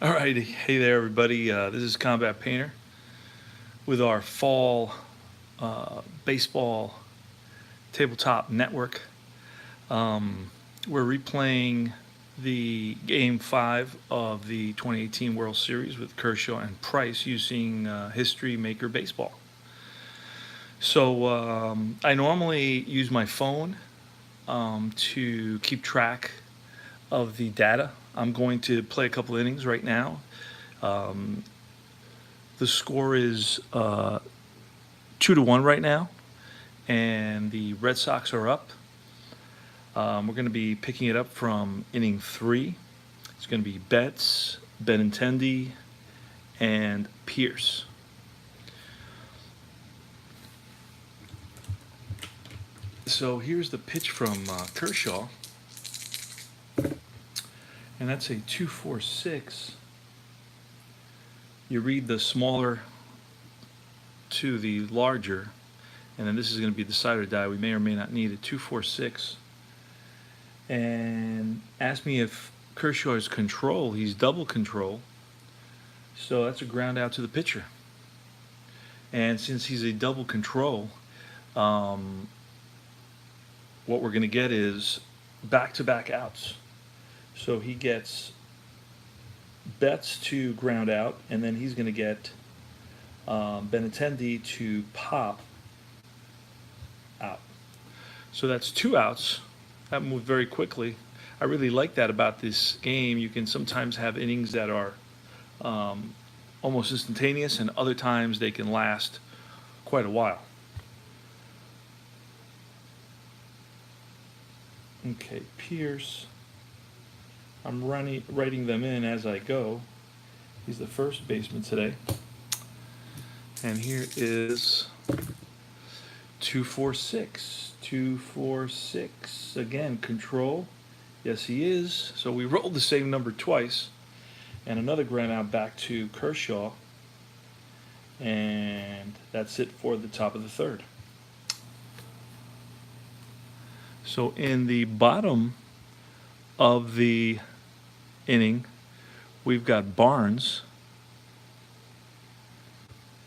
Alrighty, hey there, everybody. This is Combat Painter with our fall baseball tabletop network. We're replaying the Game 5 of the 2018 World Series with Kershaw and Price using History Maker Baseball. So I normally use my phone to keep track of the data. I'm going to play a couple innings right now. The score is 2-1 right now, and the Red Sox are up. We're going to be picking it up from inning 3. It's going to be Betts, Benintendi, and Pierce. So here's the pitch from Kershaw, and that's a 2-4-6. You read the smaller to the larger, and then this is going to be the side or die. We may or may not need a 2-4-6. And ask me if Kershaw is control. He's double control. So that's a ground out to the pitcher. And since he's a double control, what we're going to get is back-to-back outs. So he gets Betts to ground out, and then he's going to get Benintendi to pop out. So that's 2 outs. That moved very quickly. I really like that about this game. You can sometimes have innings that are almost instantaneous, and other times they can last quite a while. Okay, Pierce. I'm writing them in as I go. He's the first baseman today. And here is 2-4-6. 2-4-6. Again, control. Yes, he is. So we rolled the same number twice. And another ground out back to Kershaw. And that's it for the top of the third. So in the bottom of the inning, we've got Barnes.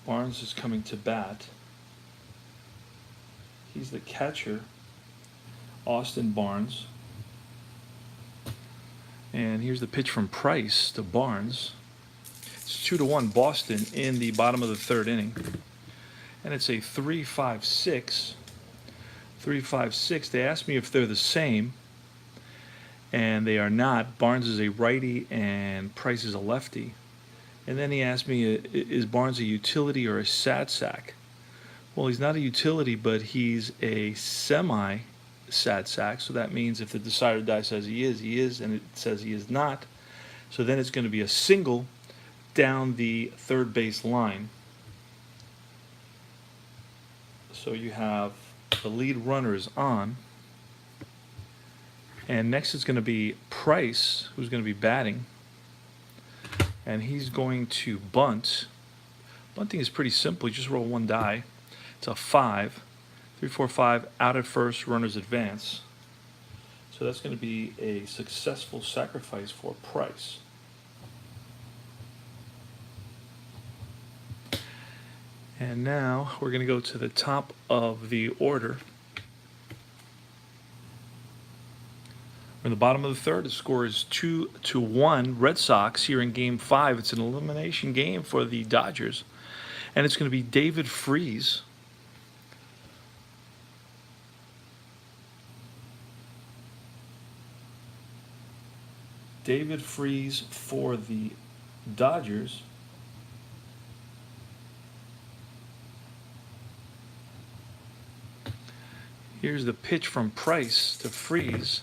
Barnes is coming to bat. He's the catcher, Austin Barnes. And here's the pitch from Price to Barnes. It's 2-1 Boston in the bottom of the third inning. And it's a 3-5-6. 3-5-6. They asked me if they're the same, and they are not. Barnes is a righty and Price is a lefty. And then he asked me, is Barnes a utility or a sad sack? Well, he's not a utility, but he's a semi-sad sack. So that means if the decider die says he is, and it says he is not. So then it's going to be a single down the third base line. So you have the lead runner is on. And next is going to be Price, who's going to be batting. And he's going to bunt. Bunting is pretty simple. You just roll one die. It's a 5. 3-4-5, out at first, runners advance. So that's going to be a successful sacrifice for Price. And now we're going to go to the top of the order. In the bottom of the third, the score is 2-1 Red Sox here in Game 5. It's an elimination game for the Dodgers. And it's going to be David Freese. David Freese for the Dodgers. Here's the pitch from Price to Freese.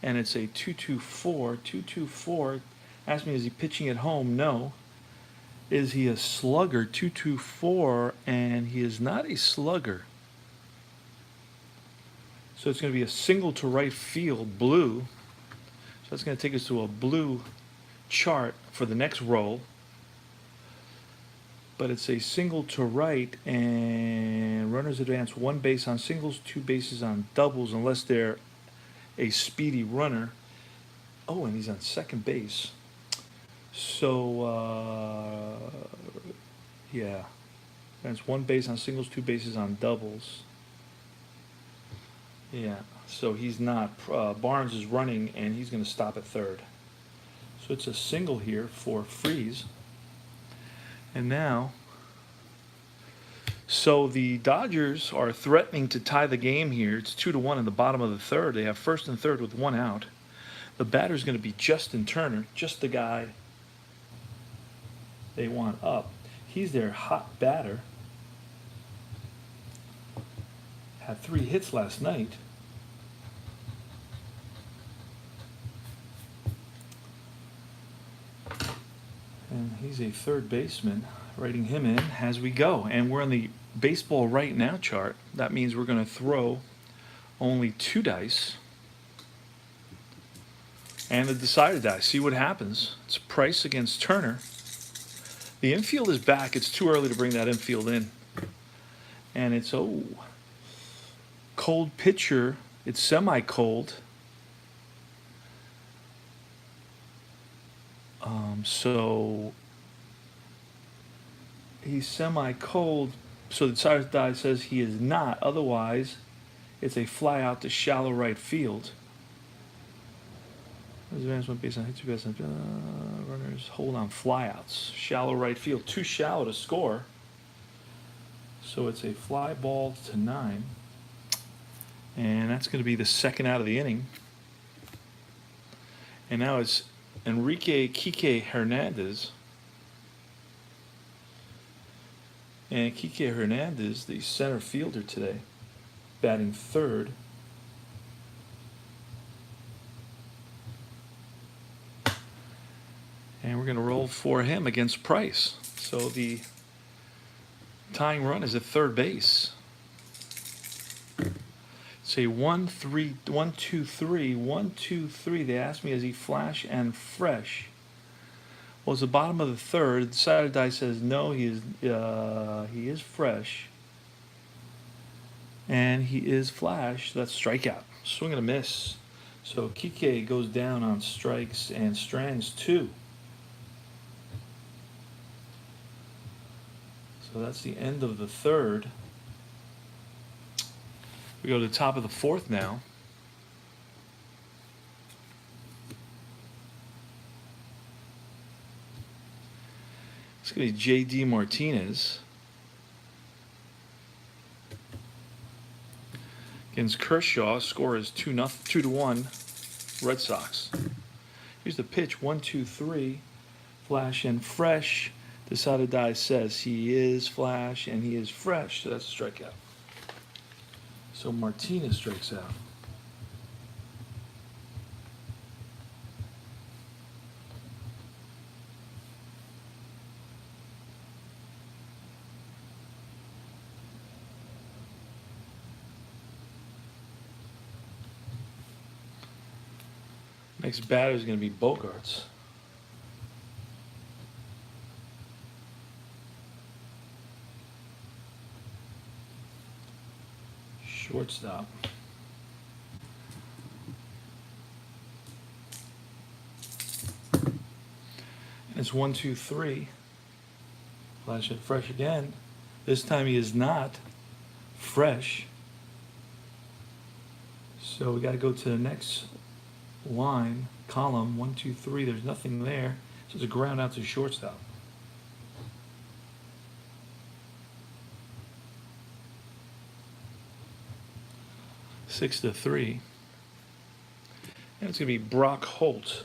And it's a 2-2-4. 2-2-4. Ask me, is he pitching at home? No. Is he a slugger? 2-2-4, and he is not a slugger. So it's going to be a single to right field, blue. So that's going to take us to a blue chart for the next roll. But it's a single to right, and runners advance 1 base on singles, 2 bases on doubles, unless they're a speedy runner. Oh, and he's on second base. So, yeah. That's one base on singles, two bases on doubles. Yeah. So he's not. Barnes is running, and he's going to stop at third. So it's a single here for Freeze. And now, so the Dodgers are threatening to tie the game here. It's 2-1 in the bottom of the third. They have first and third with one out. The batter's going to be Justin Turner, just the guy they want up. He's their hot batter. Had 3 hits last night. And he's a third baseman. Writing him in as we go. And we're on the baseball right now chart. That means we're going to throw only 2 dice. And the decided dice. See what happens. It's Price against Turner. The infield is back. It's too early to bring that infield in. And it's, cold pitcher. It's semi-cold. So he's semi-cold. So the decided die says he is not. Otherwise, it's a fly out to shallow right field. Advancement based on hits, runners hold on flyouts. Shallow right field, too shallow to score. So it's a fly ball to 9. And that's going to be the second out of the inning. And now it's Enrique Kike Hernandez. And Kike Hernandez, the center fielder today, batting third. And we're going to roll for him against Price. So the tying run is at third base. Say 1, 3, 1, 2, 3, 1, 2, 3. They asked me, is he flash and fresh? Well, it's the bottom of the third. The decided die says no, he is fresh. And he is flash. So that's strikeout. Swing and a miss. So Kike goes down on strikes and strands 2. So that's the end of the third. We go to the top of the fourth now. It's going to be J.D. Martinez against Kershaw. Score is 2-1 Red Sox. Here's the pitch. 1, 2, 3. Flash and fresh. Decided die says he is flash and he is fresh. So that's a strikeout. So Martinez strikes out. Next batter is going to be Bogarts. Shortstop. And it's 1, 2, 3. Flash it fresh again. This time he is not fresh. So we got to go to the next line, column. 1, 2, 3. There's nothing there. So it's a ground out to shortstop. Six to 3. And it's going to be Brock Holt.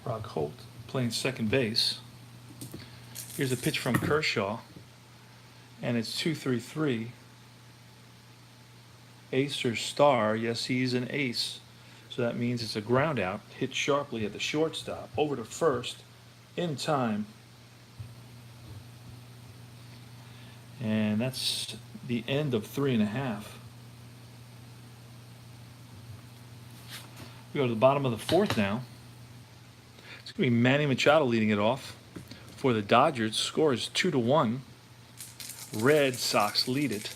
Brock Holt playing second base. Here's a pitch from Kershaw. And it's 2-3-3. Ace or star. Yes, he's an ace. So that means it's a ground out. Hit sharply at the shortstop. Over to first. In time. And that's the end of 3.5. We go to the bottom of the fourth now. It's going to be Manny Machado leading it off for the Dodgers. Score is 2-1. Red Sox lead it.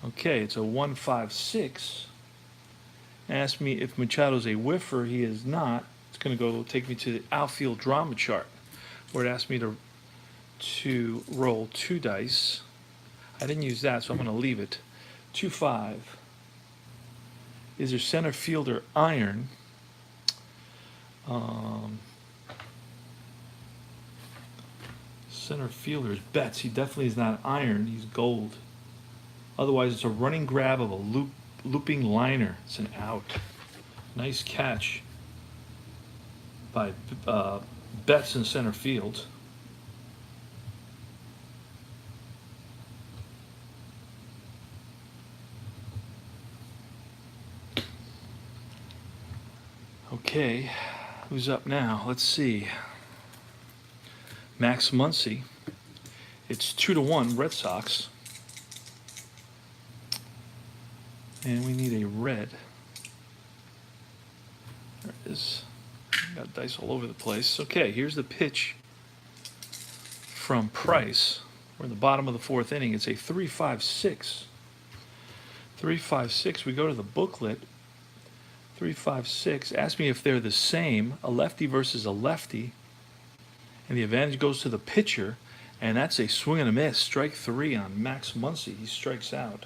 Okay, it's a 156. Ask me if Machado's a whiffer. He is not. It's going to go take me to the outfield drama chart, where it asked me to roll 2 dice. I didn't use that, so I'm going to leave it. 2-5. Is there center fielder iron? Center fielder is Betts. He definitely is not iron. He's gold. Otherwise, it's a running grab of a looping liner. It's an out. Nice catch by Betts in center field. Okay, who's up now? Let's see. Max Muncy. It's 2-1 Red Sox. And we need a red. There it is. Got dice all over the place. Okay, here's the pitch from Price. We're in the bottom of the 4th inning. It's a 3-5-6. 3-5-6. We go to the booklet. 3-5-6. Ask me if they're the same. A lefty versus a lefty. And the advantage goes to the pitcher. And that's a swing and a miss. Strike 3 on Max Muncy. He strikes out.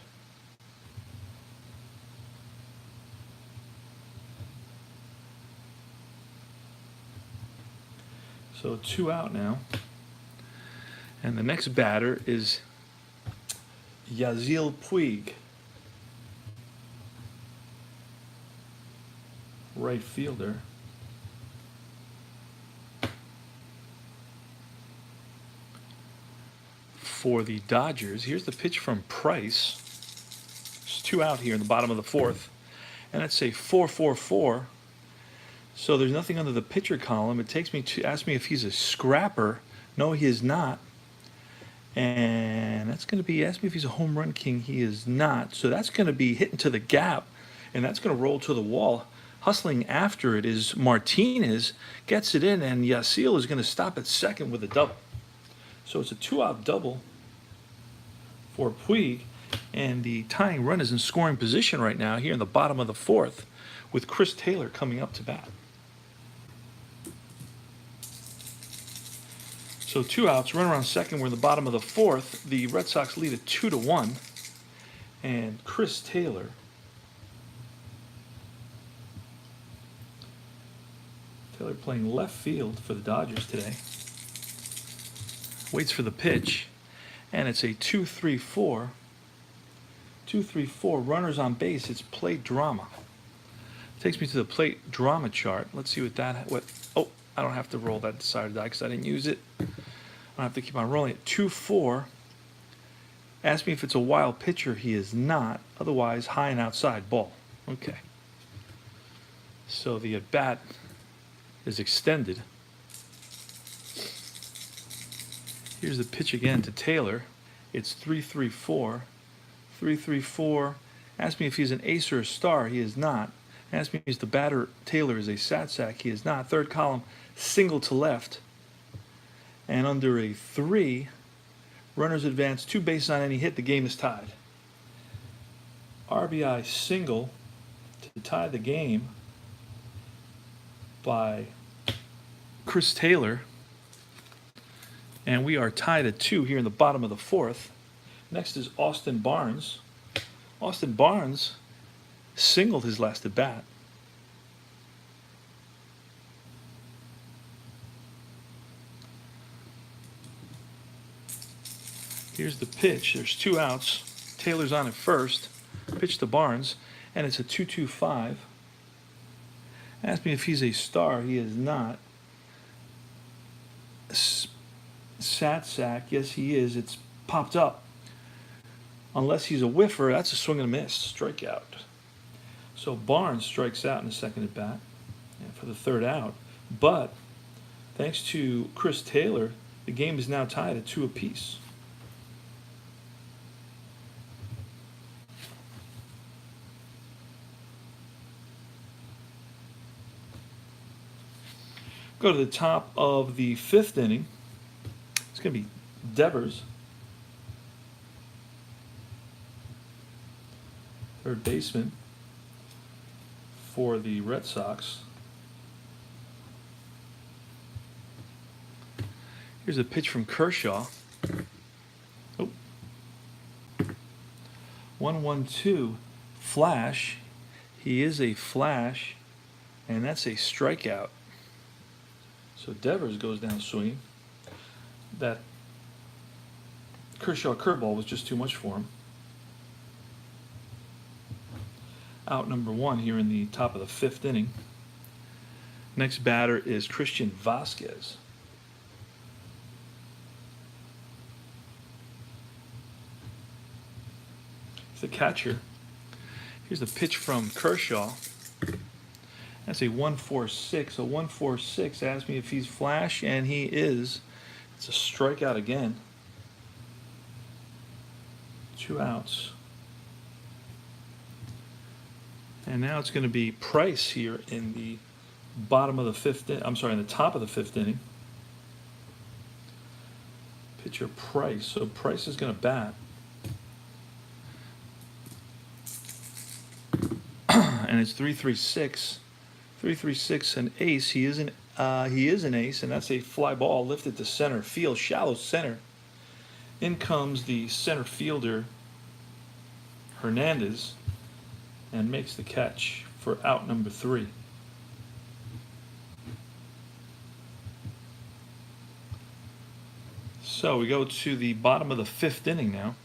So 2 out now. And the next batter is Yasiel Puig, right fielder. For the Dodgers, here's the pitch from Price. There's 2 out here in the bottom of the 4th. And it's a 4-4-4. So there's nothing under the pitcher column. It takes me to ask me if he's a scrapper. No, he is not. And that's going to be, ask me if he's a home run king. He is not. So that's going to be hitting to the gap, and that's going to roll to the wall. Hustling after it is Martinez, gets it in, and Yasiel is going to stop at second with a double. So it's a 2-out double for Puig, and the tying run is in scoring position right now here in the bottom of the 4th with Chris Taylor coming up to bat. So 2 outs, runner on second. We're in the bottom of the 4th. The Red Sox lead at 2-1. And Chris Taylor playing left field for the Dodgers today. Waits for the pitch. And it's a 2-3-4. 2-3-4. Runners on base. It's plate drama. Takes me to the plate drama chart. Let's see oh, I don't have to roll that decided die because I didn't use it. I don't have to keep on rolling it. 2-4. Ask me if it's a wild pitcher. He is not. Otherwise, high and outside ball. Okay. So the at-bat is extended. Here's the pitch again to Taylor. It's 3-3-4. 3-3-4. Ask me if he's an ace or a star. He is not. Ask me if the batter Taylor is a sat sack. He is not. Third column, single to left. And under a 3, runners advance 2 bases on any hit. The game is tied. RBI single to tie the game by Chris Taylor. And we are tied at 2 here in the bottom of the 4th. Next is Austin Barnes. Austin Barnes singled his last at bat. Here's the pitch. There's 2 outs. Taylor's on at first. Pitch to Barnes, and it's a 2-2-5. Ask me if he's a star. He is not. Sat sack. Yes, he is. It's popped up. Unless he's a whiffer, that's a swing and a miss. Strikeout. So Barnes strikes out in the second at bat for the 3rd out. But thanks to Chris Taylor, the game is now tied at 2 apiece. Go to the top of the 5th inning. It's going to be Devers. third baseman for the Red Sox. Here's a pitch from Kershaw. Oh. 1-1-2. Flash. He is a flash, and that's a strikeout. So Devers goes down swinging. That Kershaw curveball was just too much for him. Out number 1 here in the top of the 5th inning. Next batter is Christian Vasquez. He's the catcher. Here's the pitch from Kershaw. That's a 1-4-6. A 1-4-6. Asked me if he's flash, and he is. It's a strikeout again. 2 outs. And now it's going to be Price here in the bottom of the 5th inning. I'm sorry, in the top of the 5th inning. Pitcher Price. So Price is going to bat. And it's 3-3-6. 3-3-6, an ace. He is an ace, and that's a fly ball lifted to center field, shallow center. In comes the center fielder, Hernandez, and makes the catch for out number 3. So we go to the bottom of the 5th inning now.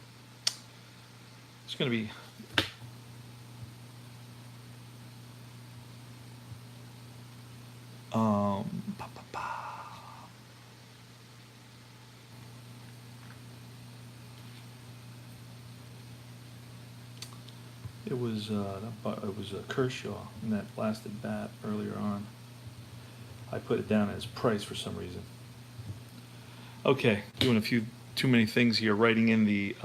It's going to be it was Kershaw in that blasted bat earlier on. I put it down as Price for some reason. Okay, doing a few too many things here, writing in the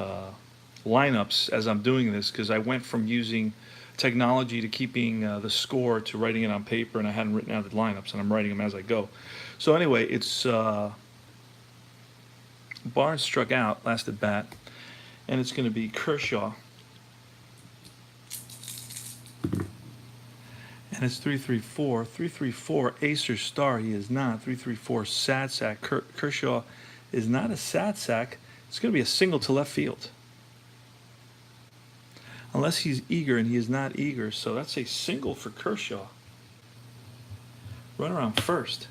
lineups as I'm doing this, because I went from using technology to keeping the score to writing it on paper, and I hadn't written out the lineups, and I'm writing them as I go. So anyway, it's Barnes struck out last at bat, and it's going to be Kershaw. And it's 3-3-4. 3-3-4, ace or star. He is not. 3-3-4, sad sack. Kershaw is not a sad sack. It's going to be a single to left field. Unless he's eager, and he is not eager. So that's a single for Kershaw. Runner on first.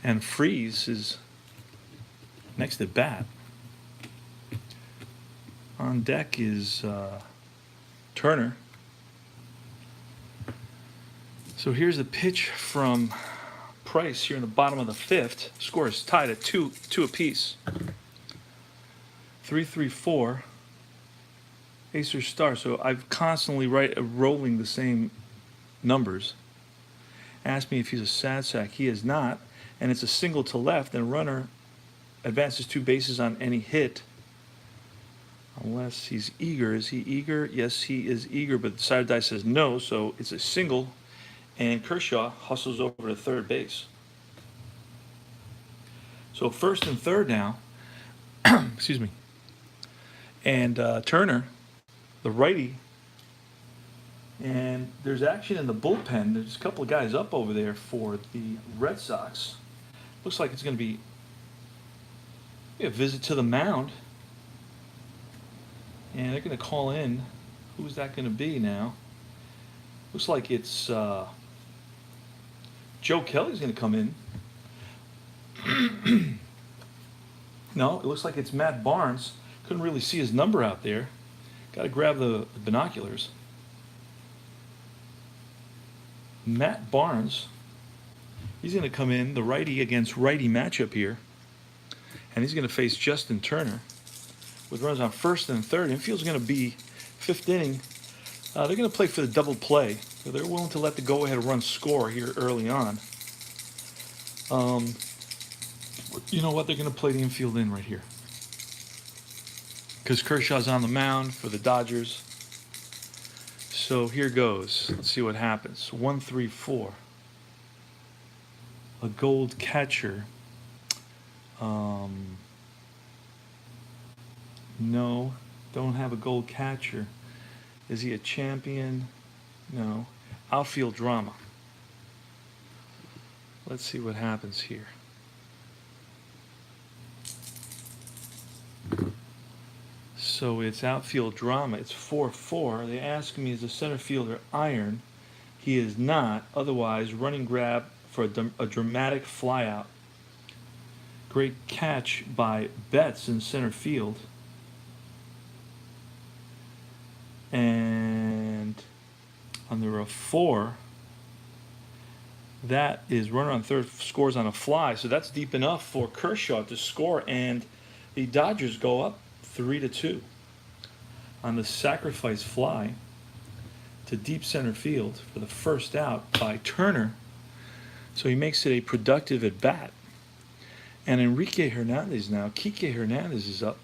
And Freeze is next at bat. On deck is Turner. So here's the pitch from Price here in the bottom of the 5th. Score is tied at 2 apiece. 3-3-4. Ace or star. So I've constantly rolling the same numbers. Asked me if he's a sad sack. He is not. And it's a single to left, and runner advances 2 bases on any hit. Unless he's eager. Is he eager? Yes, he is eager, but the side of the die says no, so it's a single. And Kershaw hustles over to third base. So first and third now. Excuse me. And Turner, the righty. And there's action in the bullpen. There's a couple of guys up over there for the Red Sox. Looks like it's going to be a visit to the mound. And they're going to call in. Who's that going to be now? Looks like it's Joe Kelly's going to come in. No, it looks like it's Matt Barnes. Couldn't really see his number out there. Got to grab the binoculars. Matt Barnes. He's going to come in, the righty against righty matchup here. And he's going to face Justin Turner with runners on first and third. Infield's going to be 5th inning. They're going to play for the double play. So they're willing to let the go-ahead run score here early on. You know what? They're going to play the infield in right here. Because Kershaw's on the mound for the Dodgers. So here goes. Let's see what happens. 1-3-4. A gold catcher. No, don't have a gold catcher. Is he a champion? No. Outfield drama. Let's see what happens here. So it's outfield drama. It's 4-4. They ask me, is the center fielder iron? He is not. Otherwise, running grab for a dramatic flyout. Great catch by Betts in center field. And under a 4, that is runner on third scores on a fly. So that's deep enough for Kershaw to score. And the Dodgers go up 3-2 on the sacrifice fly to deep center field for the first out by Turner. So he makes it a productive at bat. And Enrique Hernandez now, Kike Hernandez is up.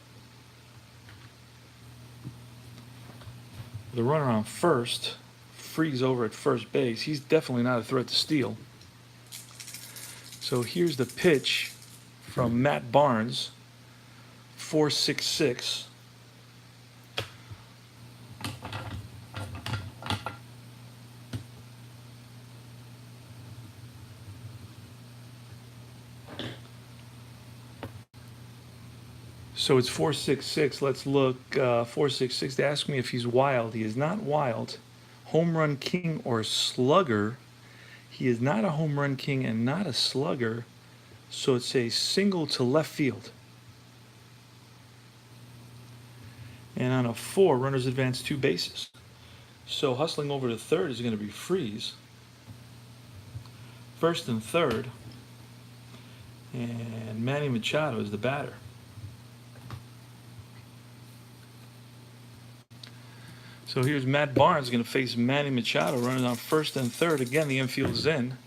The runner on first, Freeze over at first base. He's definitely not a threat to steal. So here's the pitch from Matt Barnes, 4.66. So it's 4.66. Let's look. 4.66. They ask me if he's wild. He is not wild. Home run king or slugger. He is not a home run king and not a slugger. So it's a single to left field. And on a 4, runners advance 2 bases. So hustling over to third is going to be Freeze. First and third. And Manny Machado is the batter. So here's Matt Barnes going to face Manny Machado running on first and third. Again, the infield is in.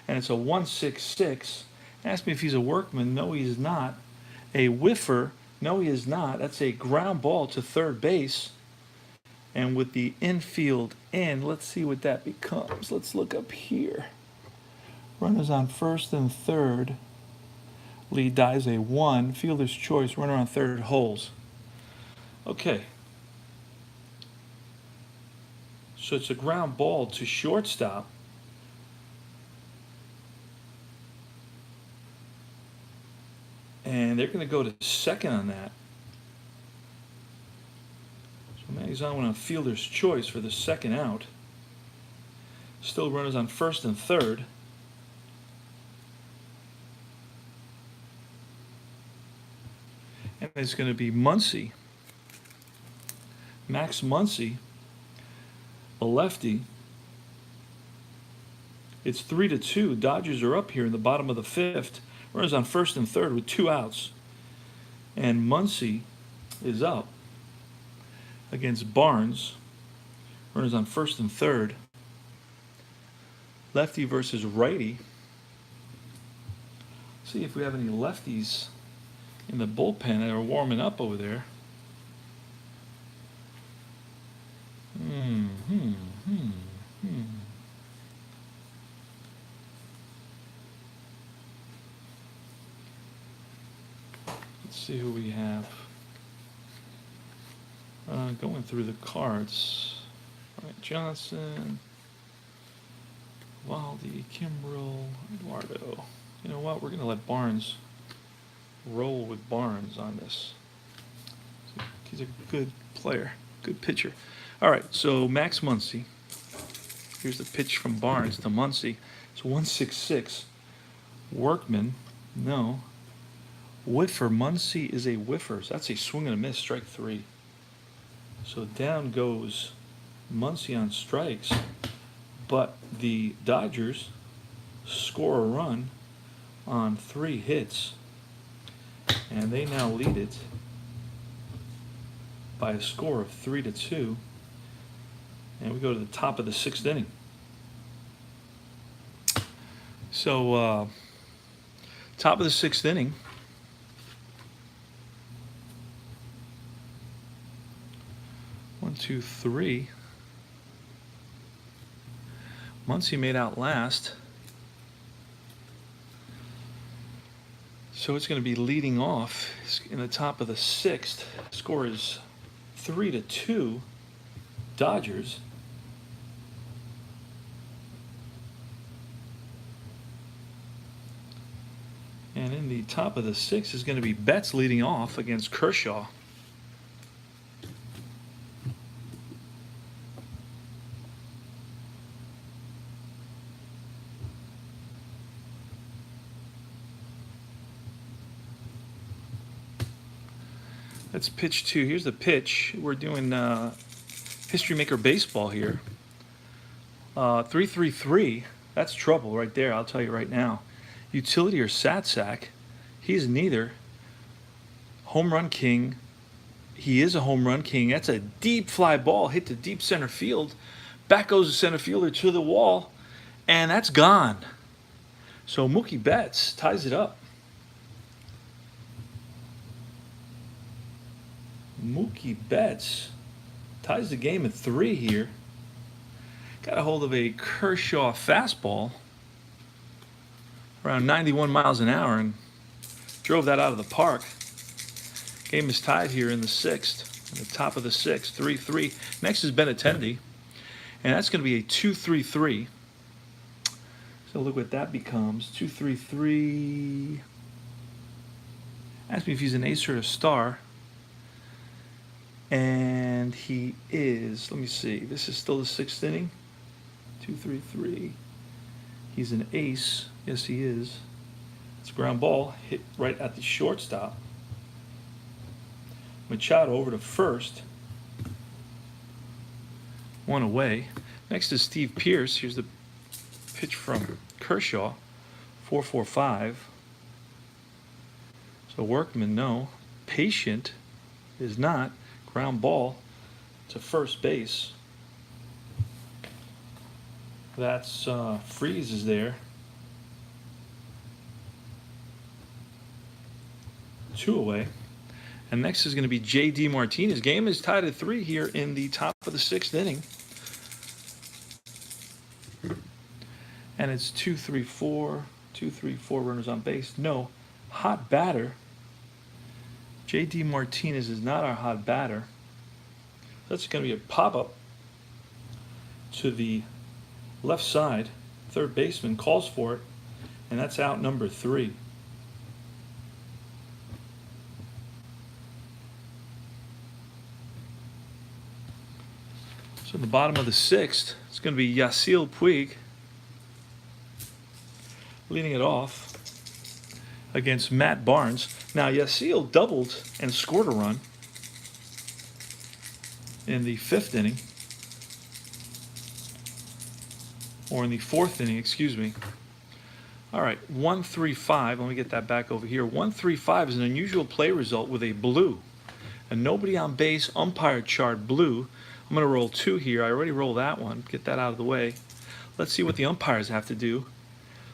And it's a 1.66. Ask me if he's a workman. No, he is not. A whiffer. No, he is not. That's a ground ball to third base. And with the infield in, let's see what that becomes. Let's look up here. Runners on first and third. Lead dies a 1. Fielder's choice. Runner on third holds. Okay. So it's a ground ball to shortstop. And they're going to go to second on that. So Manny's on a fielder's choice for the second out. Still runners on first and third. And it's going to be Muncy. Max Muncy, a lefty. It's 3-2. Dodgers are up here in the bottom of the 5th. Runners on first and third with 2 outs. And Muncy is up against Barnes. Runners on first and third. Lefty versus righty. See if we have any lefties in the bullpen that are warming up over there. Let's see who we have. Going through the cards. All right, Johnson, Valdi, Kimbrel, Eduardo. You know what? We're going to let Barnes roll with Barnes on this. He's a good player, good pitcher. All right, so Max Muncy. Here's the pitch from Barnes to Muncy. It's 1.66. Workman, no. Whiffer, Muncy is a whiffer. So that's a swing and a miss, strike 3. So down goes Muncy on strikes. But the Dodgers score a run on 3 hits. And they now lead it by a score of 3-2. And we go to the top of the 6th inning. So, top of the 6th inning. One, two, three. Muncy made out last. So it's going to be leading off in the top of the 6th. Score is 3-2. Dodgers. And in the top of the 6 is going to be Betts leading off against Kershaw. That's pitch 2. Here's the pitch. We're doing History Maker Baseball here. 3-3-3. That's trouble right there, I'll tell you right now. Utility or Satsack. He's neither. Home run king. He is a home run king. That's a deep fly ball. Hit to deep center field. Back goes the center fielder to the wall. And that's gone. So Mookie Betts ties it up. Mookie Betts ties the game at 3 here. Got a hold of a Kershaw fastball around 91 miles an hour and drove that out of the park. Game is tied here in the 6th, at the top of the 6th, 3-3. Next is Benintendi, and that's going to be a 2-3-3. So look what that becomes, 2-3-3. Ask me if he's an ace or a star. And he is, let me see, this is still the 6th inning. 2-3-3. He's an ace. Yes, he is. It's a ground ball hit right at the shortstop. Machado over to first. 1 away. Next is Steve Pearce. Here's the pitch from Kershaw. 4-4-5. So Workman, no. Patient is not. Ground ball to first base. That's Freeze is there. 2 away. And next is going to be J.D. Martinez. Game is tied at 3 here in the top of the 6th inning. And it's 2-3-4. 2-3-4 runners on base. No. Hot batter. J.D. Martinez is not our hot batter. That's going to be a pop-up to the left side. Third baseman calls for it, and that's out number 3. So in the bottom of the 6th, it's going to be Yasiel Puig leading it off against Matt Barnes. Now, Yasiel doubled and scored a run in the 5th inning. Or in the 4th inning, excuse me. All right, 1-3-5. Let me get that back over here. 1-3-5 is an unusual play result with a blue. And nobody on base, umpire chart blue. I'm going to roll 2 here. I already rolled that one. Get that out of the way. Let's see what the umpires have to do.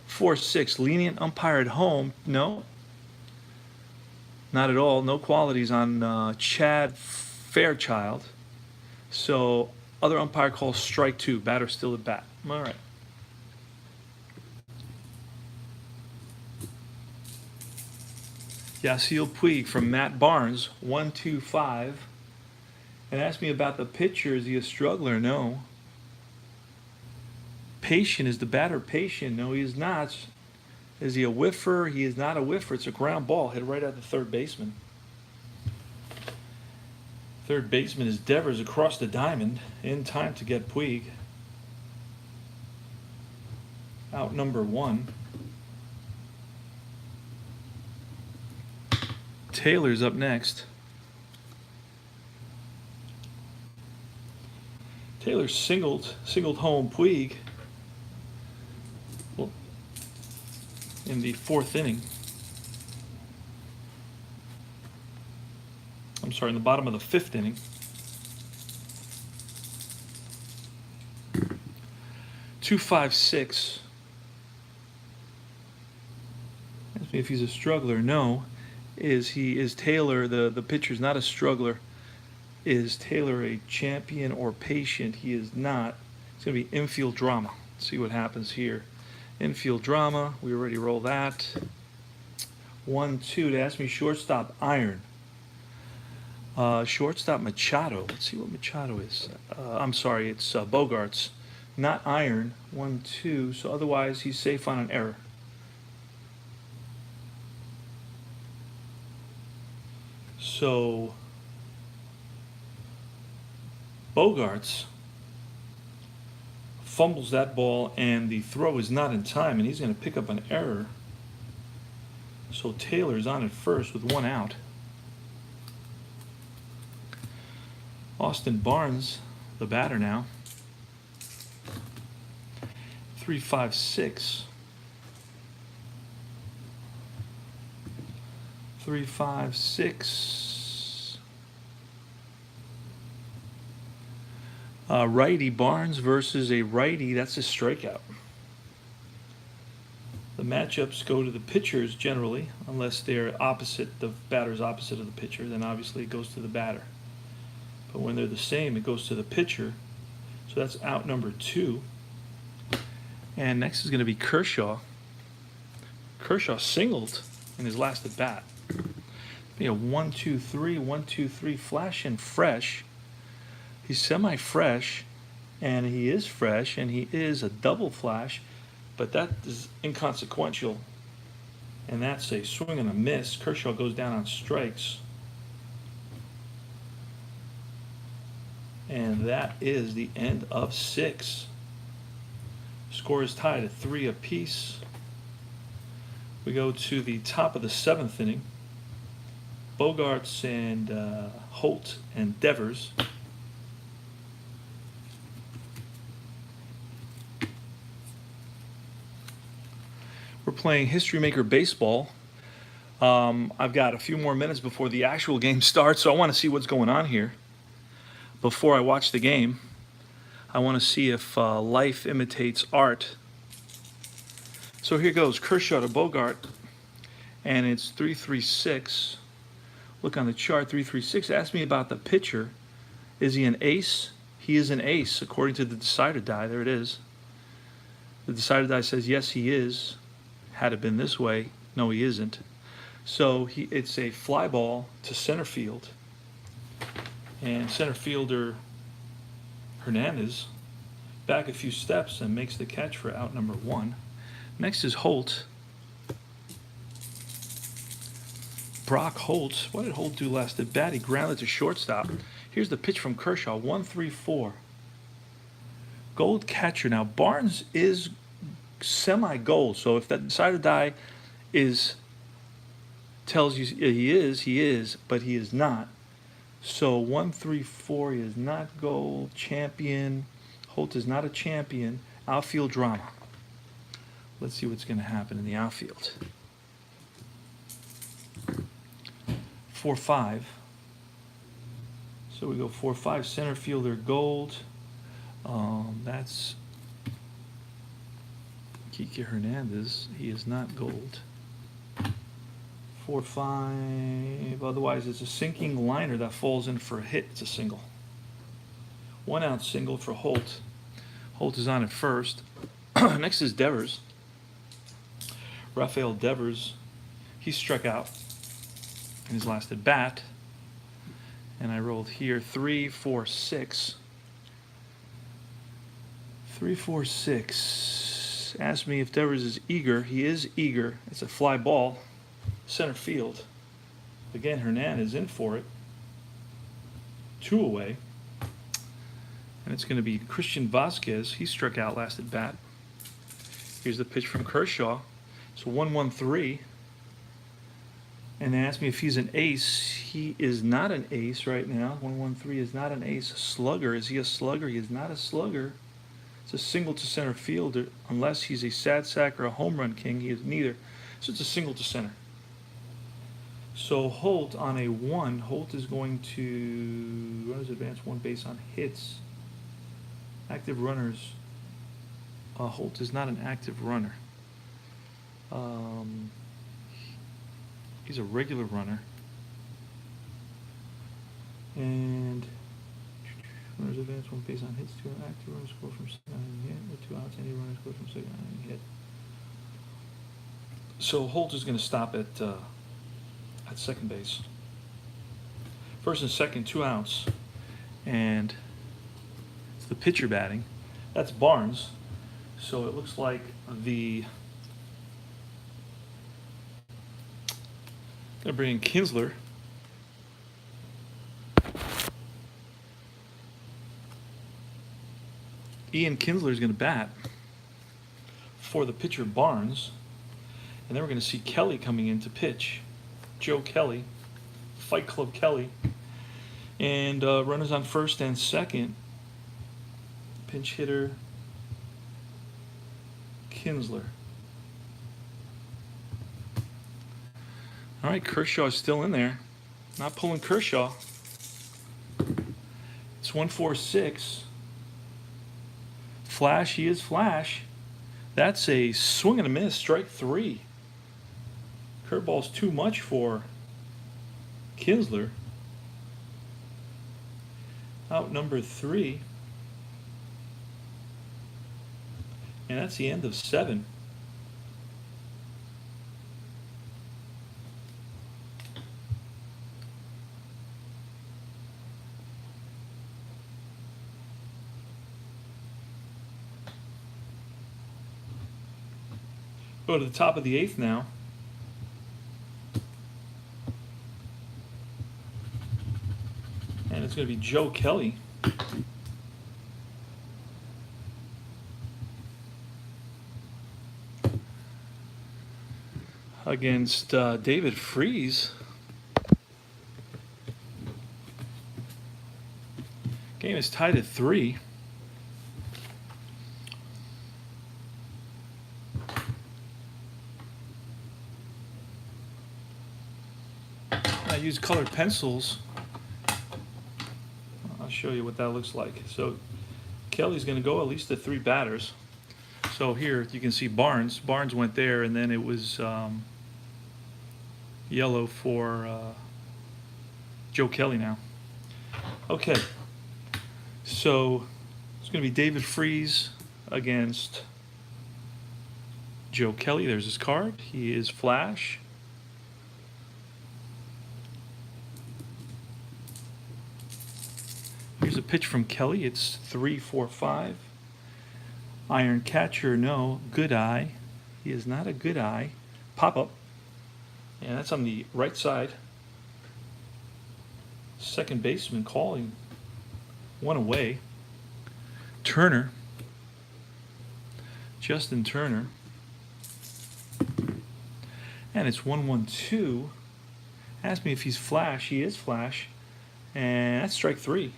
4-6, lenient umpire at home. No. Not at all. No qualities on Chad Fairchild. So, other umpire calls strike 2. Batter still at bat. All right. Yasiel Puig from Matt Barnes, 1-2-5. And ask me about the pitcher. Is he a struggler? No. Patient, is the batter patient? No, he is not. Is he a whiffer? He is not a whiffer. It's a ground ball hit right at the third baseman. Third baseman is Devers across the diamond in time to get Puig. Out number 1. Taylor's up next. Taylor singled home Puig in the 4th inning. I'm sorry, in the bottom of the 5th inning. 2-5-6. Ask me if he's a struggler. No. Is Taylor, the pitcher's not a struggler. Is Taylor a champion or patient? He is not. It's going to be infield drama. Let's see what happens here. Infield drama. We already rolled that. 1-2 to ask me shortstop iron. Shortstop Machado. Let's see what Machado is. I'm sorry, it's Bogarts. Not iron. 1-2. So otherwise, he's safe on an error. So Bogarts fumbles that ball, and the throw is not in time, and he's going to pick up an error. So Taylor's on at first with one out. Austin Barnes, the batter now. 3-5-6. 3-5-6. Righty Barnes versus a righty. That's a strikeout. The matchups go to the pitchers generally, unless they're opposite, the batter's opposite of the pitcher, then obviously it goes to the batter. But when they're the same, it goes to the pitcher. So that's out number 2. And next is going to be Kershaw. Kershaw singled in his last at bat. Be a 1-2-3, 1-2-3 flash and fresh. He's semi-fresh, and he is fresh, and he is a double flash, but that is inconsequential. And that's a swing and a miss. Kershaw goes down on strikes. And that is the end of 6. Score is tied at 3 apiece. We go to the top of the 7th inning. Bogarts and Holt and Devers. We're playing History Maker Baseball. I've got a few more minutes before the actual game starts, so I want to see what's going on here. Before I watch the game, I want to see if life imitates art. So here goes, Kershaw to Bogart, and it's 3-3-6. Look on the chart, 3-3-6. Ask me about the pitcher. Is he an ace? He is an ace, according to the decider die. There it is. The decider die says, yes, he is. Had it been this way, no, he isn't. So it's a fly ball to center field. And center fielder Hernandez back a few steps and makes the catch for out number 1. Next is Holt. Brock Holt. What did Holt do last at bat? He grounded to shortstop. Here's the pitch from Kershaw. 1-3-4. Gold catcher. Now Barnes is semi-gold. So if that decider die tells you he is, but he is not. So 1-3-4, he is not gold. Champion. Holt is not a champion. Outfield drama. Let's see what's going to happen in the outfield. 4-5. So we go 4-5. Center fielder gold. That's Kike Hernandez. He is not gold. 4-5. Otherwise, it's a sinking liner that falls in for a hit. It's a single. 1 out single for Holt. Holt is on at first. Next is Devers. Rafael Devers. He struck out in his last at bat. And I rolled here 3-4-6. 3-4-6. Ask me if Devers is eager. He is eager. It's a fly ball. Center field. Again, Hernandez in for it. 2 away. And it's going to be Christian Vasquez. He struck out last at bat. Here's the pitch from Kershaw. So 1-1-3. And they asked me if he's an ace. He is not an ace right now. 1-1-3 is not an ace. A slugger. Is he a slugger? He is not a slugger. It's a single to center fielder. Unless he's a sad sack or a home run king, he is neither. So it's a single to center. So Holt on a 1. Holt is going to runners advance 1 base on hits. Active runners. Holt is not an active runner. He's a regular runner. And runners advance 1 base on hits. 2 active runners score from second on hit. With 2 outs, any runners score from second on hit. So Holt is going to stop at second base. First and second, 2 outs. And it's the pitcher batting. That's Barnes. So it looks like the... Gonna bring in Kinsler. Ian Kinsler is going to bat for the pitcher Barnes. And then we're going to see Kelly coming in to pitch. Joe Kelly, Fight Club Kelly. And runners on first and second. Pinch hitter Kinsler. All right, Kershaw is still in there. Not pulling Kershaw. It's 1-4-6. Flash, he is Flash. That's a swing and a miss, strike 3. Curveball's too much for Kinsler. Out number 3. And that's the end of 7. Go to the top of the 8th now. And it's going to be Joe Kelly. Against David Freese. Game is tied at 3. I use colored pencils. I'll show you what that looks like. So Kelly's going to go at least to 3 batters. So here you can see Barnes. Barnes went there, and then it was yellow for Joe Kelly now. Okay. So it's going to be David Freese against Joe Kelly. There's his card. He is Flash. Here's a pitch from Kelly. It's 3-4-5. Iron catcher, no. Good eye. He is not a good eye. Pop up. And that's on the right side. Second baseman calling. 1 away. Turner. Justin Turner. And it's 1-1-2. Ask me if he's Flash. He is Flash. And that's strike 3.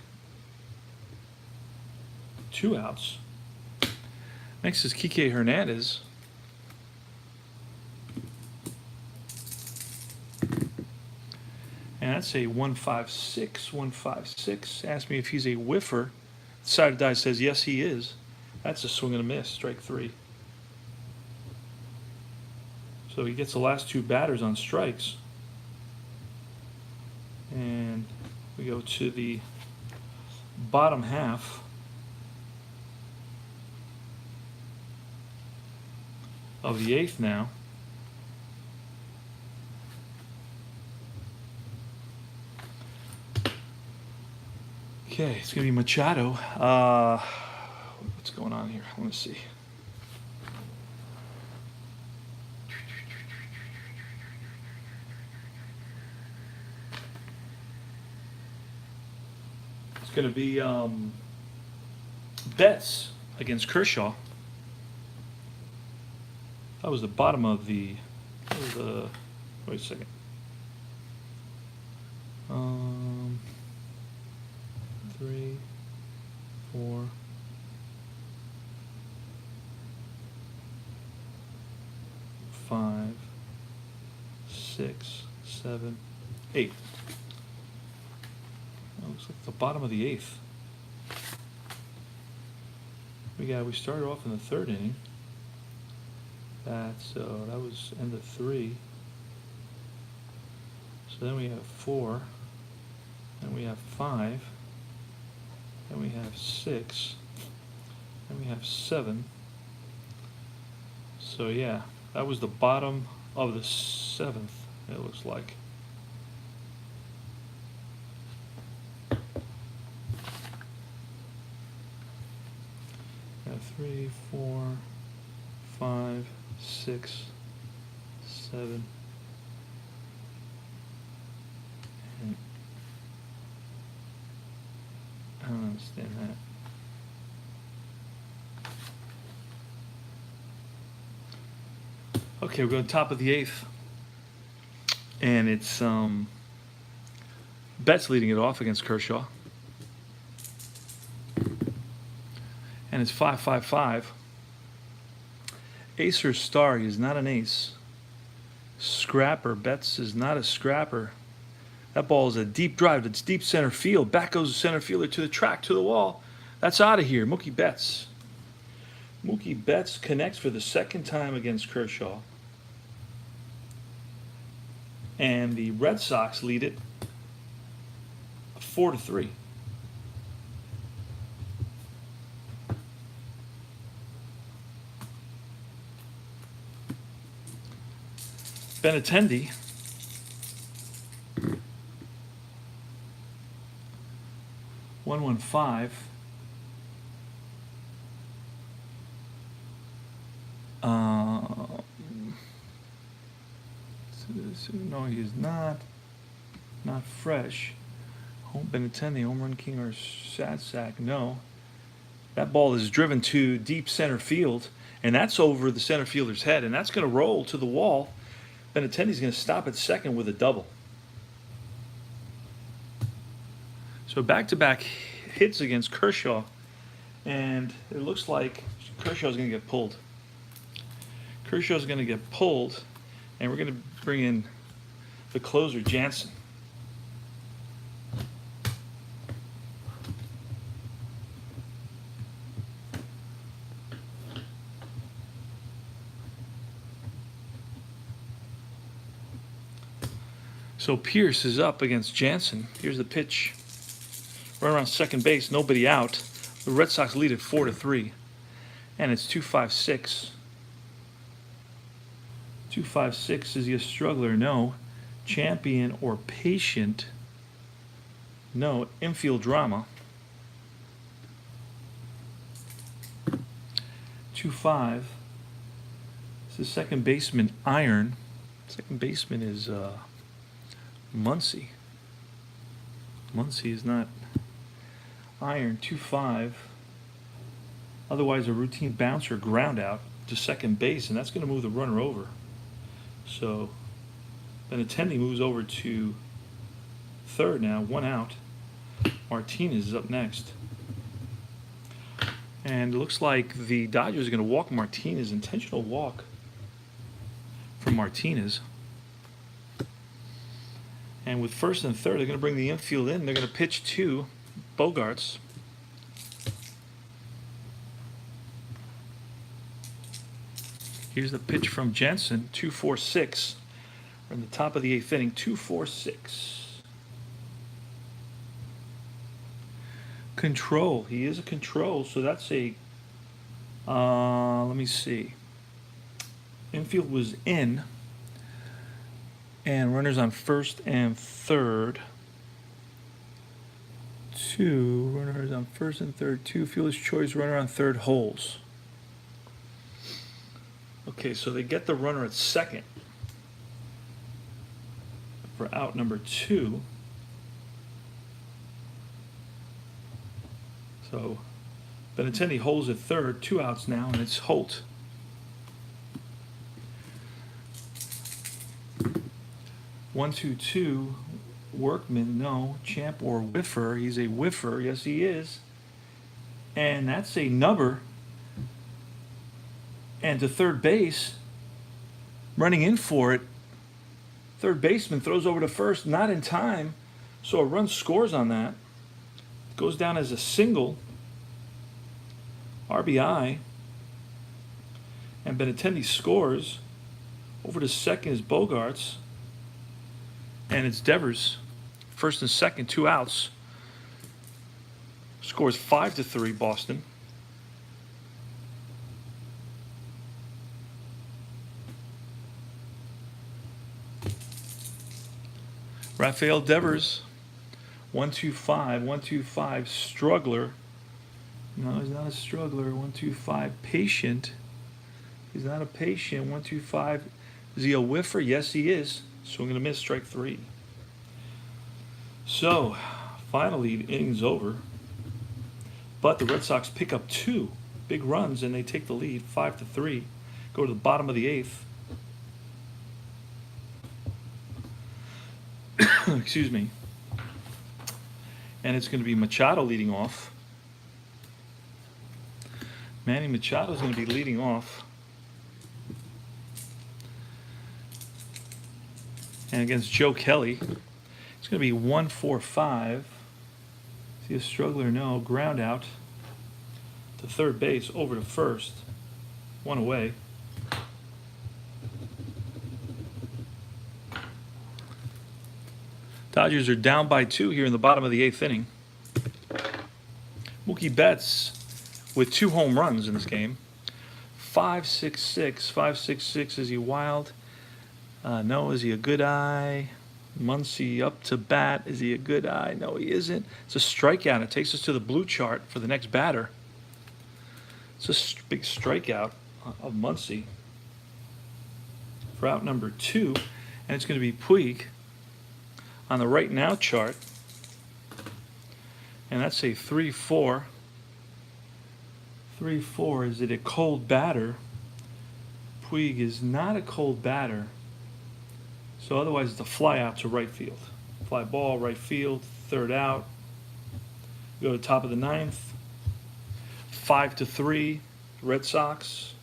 2 outs. Next is Kike Hernandez. And that's a 1-5-6, 1-5-6. Ask me if he's a whiffer. The side of the die says yes, he is. That's a swing and a miss, strike 3. So he gets the last 2 batters on strikes. And we go to the bottom half of the 8th now. Okay, it's going to be Machado. What's going on here? Let me see. It's going to be Betts against Kershaw. That was the bottom of the. Wait a second. 3, 4. 5, 6, 7, 8. That looks like the bottom of the 8th. We started off in the 3rd inning. That was end of 3. So then we have 4, then we have 5, then we have 6, then we have 7. So yeah, that was the bottom of the 7th, it looks like. Got 3, 4, 5, 6, 7, and I don't understand that. Okay, we're going top of the 8th, and it's Betts leading it off against Kershaw, and it's 5-5-5. Ace or star, he is not an ace. Scrapper, Betts is not a scrapper. That ball is a deep drive. It's deep center field. Back goes the center fielder to the track, to the wall. That's out of here. Mookie Betts. Mookie Betts connects for the second time against Kershaw. And the Red Sox lead it 4-3. Benintendi. One 5. No, he is not. Not fresh. Benintendi, home run king or sad sack? No. That ball is driven to deep center field, and that's over the center fielder's head, and that's going to roll to the wall. Benintendi's going to stop at second with a double. So back-to-back hits against Kershaw, and it looks like Kershaw's going to get pulled. Kershaw's going to get pulled, and we're going to bring in the closer, Jansen. So Pierce is up against Jansen. Here's the pitch. Right around second base, nobody out. The Red Sox lead it 4-3. And it's 2-5-6. 2-5-6. Is he a struggler? No. Champion or patient? No. Infield drama. 2-5. This is second baseman Iron. Second baseman is Muncy. Muncy is not Iron. 2-5. Otherwise, a routine bouncer ground out to second base, and that's going to move the runner over. So Benintendi moves over to third now, one out. Martinez is up next. And it looks like the Dodgers are going to walk Martinez, intentional walk from Martinez. And with first and third, they're going to bring the infield in. They're going to pitch to Bogarts. Here's the pitch from Jensen, 2-4-6. We're in the top of the 8th inning, 2-4-6. Control. He is a control, so that's a, let me see. Infield was in. And runners on first and third. 2 runners on first and third. 2 fielder's choice, runner on third holds. Okay, so they get the runner at second for out number 2. So Benintendi holds at third, 2 outs now, and it's Holt. 1-2-2. Workman, no. Champ or whiffer. He's a whiffer. Yes, he is. And that's a nubber. And to third base, running in for it, third baseman throws over to first, not in time. So a run scores on that. Goes down as a single. RBI. And Benintendi scores. Over to second is Bogarts. And it's Devers. First and second, 2 outs. Scores 5-3 Boston. Rafael Devers, 1-2-5, 1-2-5 struggler. No, he's not a struggler. 1-2-5. Patient. He's not a patient. 1-2-5. Is he a whiffer? Yes, he is. Swing and a miss, strike 3. So, finally, the inning's over. But the Red Sox pick up 2 big runs and they take the lead, 5-3. Go to the bottom of the 8th. Excuse me. And it's going to be Machado leading off. Manny Machado is going to be leading off. And against Joe Kelly, it's going to be 1-4-5. Is he a struggler? No. Ground out to third base, over to first. 1 away. Dodgers are down by 2 here in the bottom of the 8th inning. Mookie Betts with 2 home runs in this game. 5.66. 5.66. Is he wild? No. Is he a good eye? Muncy up to bat. Is he a good eye? No, he isn't. It's a strikeout. It takes us to the blue chart for the next batter. It's a big strikeout of Muncy for out number 2. And it's going to be Puig on the right now chart. And that's a 3-4. 3-4. Is it a cold batter? Puig is not a cold batter. So otherwise it's a fly out to right field. Fly ball, right field, third out. Go to top of the 9th. 5-3, Red Sox.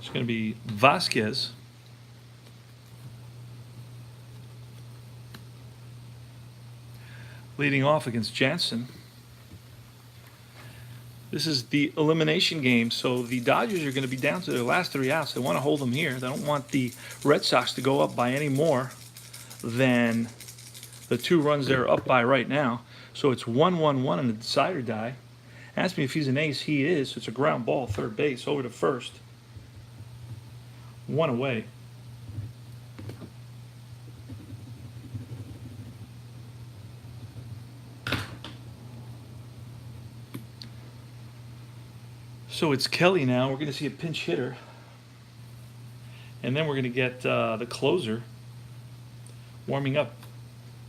It's going to be Vasquez. Leading off against Jansen. This is the elimination game, so the Dodgers are going to be down to their last 3 outs. They want to hold them here. They don't want the Red Sox to go up by any more than the 2 runs they're up by right now. So it's 1-1-1 in the decider die. Ask me if he's an ace. He is. So it's a ground ball, third base, over to first. 1 away. So it's Kelly now. We're going to see a pinch hitter. And then we're going to get the closer warming up,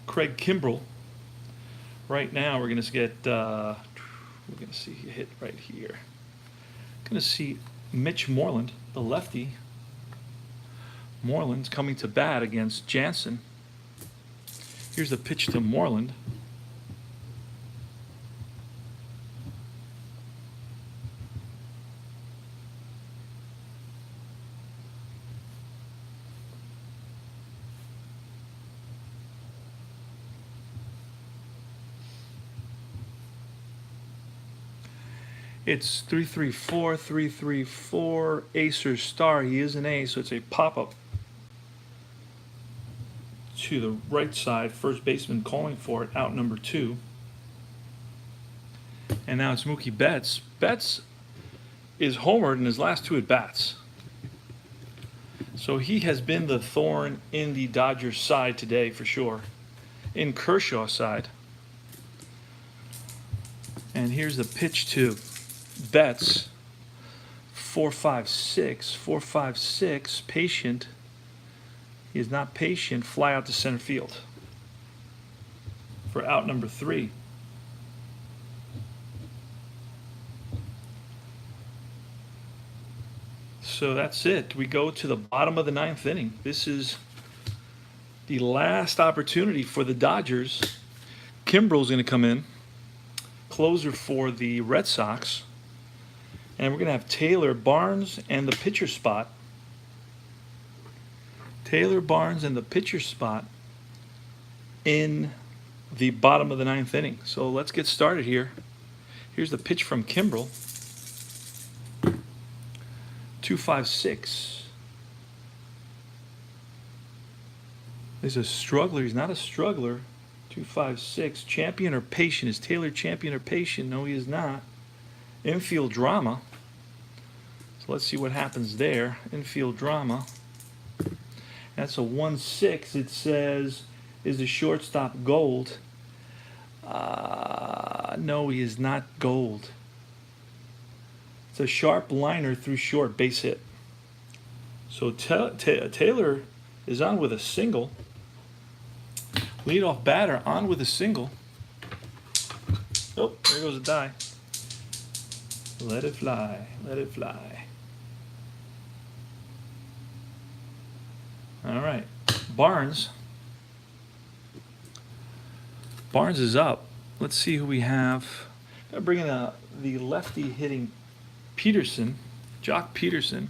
Craig Kimbrell. Right now we're going to get, we're going to see a hit right here. Going to see Mitch Moreland, the lefty. Moreland's coming to bat against Jansen. Here's the pitch to Moreland. It's 3-3-4, 3-3-4, ace or star. He is an ace, so it's a pop-up to the right side. First baseman calling for it, out number 2. And now it's Mookie Betts. Betts is homered in his last 2 at-bats. So he has been the thorn in the Dodgers' side today for sure, in Kershaw's side. And here's the pitch to Betts. 4-5-6, 4-5-6, patient. He is not patient. Fly out to center field for out number 3. So that's it. We go to the bottom of the 9th inning. This is the last opportunity for the Dodgers. Kimbrell's going to come in, closer for the Red Sox. And we're going to have Taylor, Barnes, and the pitcher spot. Taylor, Barnes, and the pitcher spot in the bottom of the 9th inning. So let's get started here. Here's the pitch from Kimbrell. 2-5-6. He's a struggler. He's not a struggler. 2-5-6. Champion or patient? Is Taylor champion or patient? No, he is not. Infield drama. So let's see what happens there. Infield drama. That's a 1-6. It says, is the shortstop gold? No, he is not gold. It's a sharp liner through short, base hit. So Taylor is on with a single. Leadoff batter on with a single. Oh, there goes a die. Let it fly, let it fly. All right, Barnes. Barnes is up. Let's see who we have. I'm bringing the lefty hitting Peterson, Jock Peterson,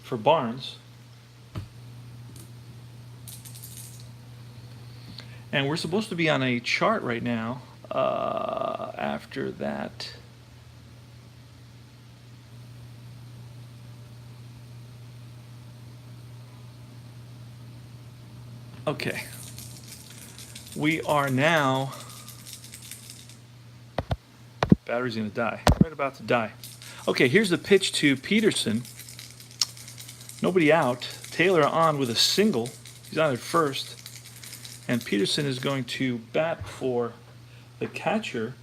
for Barnes. And we're supposed to be on a chart right now. After that, okay, we are now, battery's gonna die, right about to die. Okay, here's the pitch to Peterson. Nobody out. Taylor on with a single. He's on at first. And Peterson is going to bat for the catcher.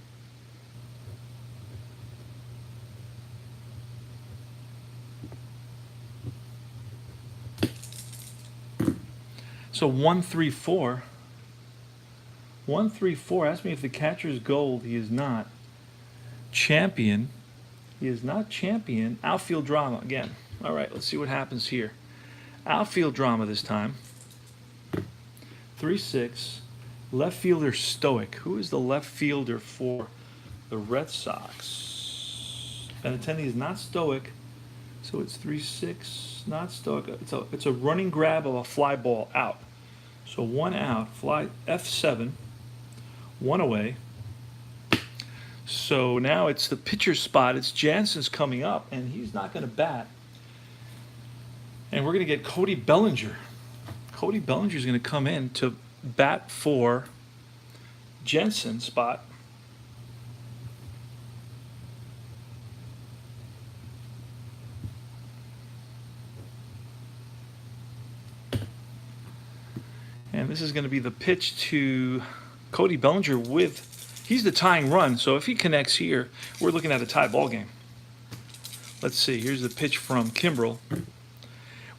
So 1-3-4. 1-3-4. Ask me if the catcher is gold. He is not. Champion. He is not champion. Outfield drama again. All right, let's see what happens here. Outfield drama this time. 3-6. Left fielder Stoic. Who is the left fielder for the Red Sox? Benintendi is not Stoic, so it's 3-6. Not Stoic. It's a running grab of a fly ball out. So one out. Fly F7. One away. So now it's the pitcher spot. It's Jansen's coming up, and he's not going to bat. And we're going to get Cody Bellinger. Cody Bellinger is going to come in to bat for Jensen's spot. And this is going to be the pitch to Cody Bellinger he's the tying run, so if he connects here, we're looking at a tie ball game. Let's see, here's the pitch from Kimbrel.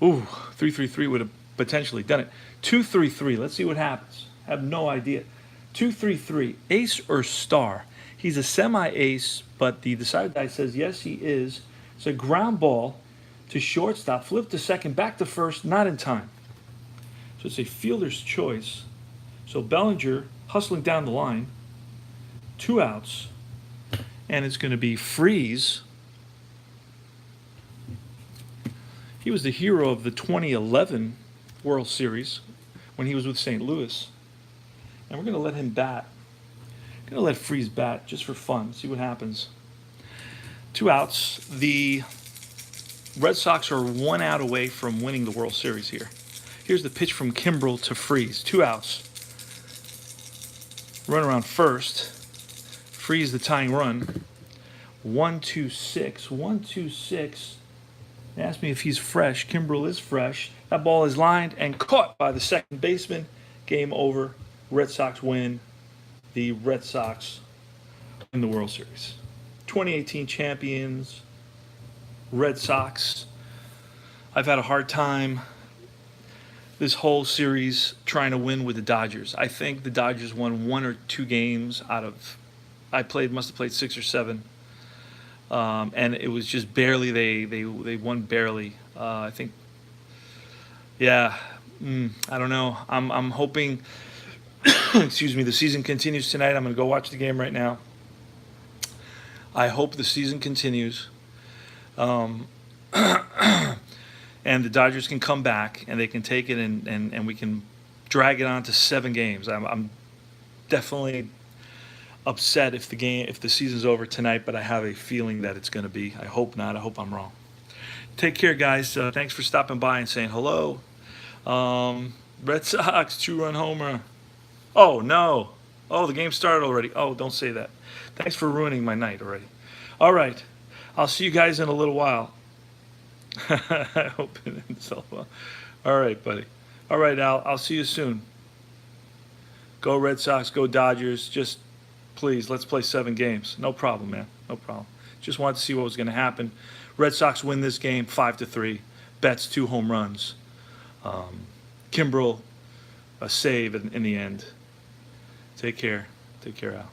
Ooh, 3-3-3 would have potentially done it. 2-3-3, let's see what happens. I have no idea. 2-3-3, ace or star? He's a semi-ace, but the decided die says yes, he is. It's a ground ball to shortstop, flip to second, back to first, not in time. So it's a fielder's choice. So Bellinger hustling down the line, 2 outs, and it's going to be Freeze. He was the hero of the 2011 World Series when he was with St. Louis. And we're going to let him bat. We're going to let Freeze bat just for fun, see what happens. 2 outs. The Red Sox are 1 out away from winning the World Series here. Here's the pitch from Kimbrel to Freeze. 2 outs. Run around first. Freeze the tying run. 1-2-6. 1-2-6. They asked me if he's fresh. Kimbrel is fresh. That ball is lined and caught by the second baseman. Game over. Red Sox win. The Red Sox win the World Series. 2018 champions, Red Sox. I've had a hard time this whole series trying to win with the Dodgers. I think the Dodgers won 1 or 2 games out of, must have played 6 or 7. And it was just barely, they won barely. I think, yeah, I don't know. I'm hoping, excuse me, the season continues tonight. I'm going to go watch the game right now. I hope the season continues. And the Dodgers can come back and they can take it and we can drag it on to 7 games. I'm definitely upset if the season's over tonight, but I have a feeling that it's going to be. I hope not. I hope I'm wrong. Take care, guys. Thanks for stopping by and saying hello. Red Sox 2-run homer. Oh, no. Oh, the game started already. Oh, don't say that. Thanks for ruining my night already. All right. I'll see you guys in a little while. I hope it ends so well. All right, buddy. All right, Al. I'll see you soon. Go Red Sox. Go Dodgers. Just Please, let's play 7 games. No problem, man. No problem. Just wanted to see what was going to happen. Red Sox win this game 5-3. Betts 2 home runs. Kimbrel a save in the end. Take care. Take care, Al.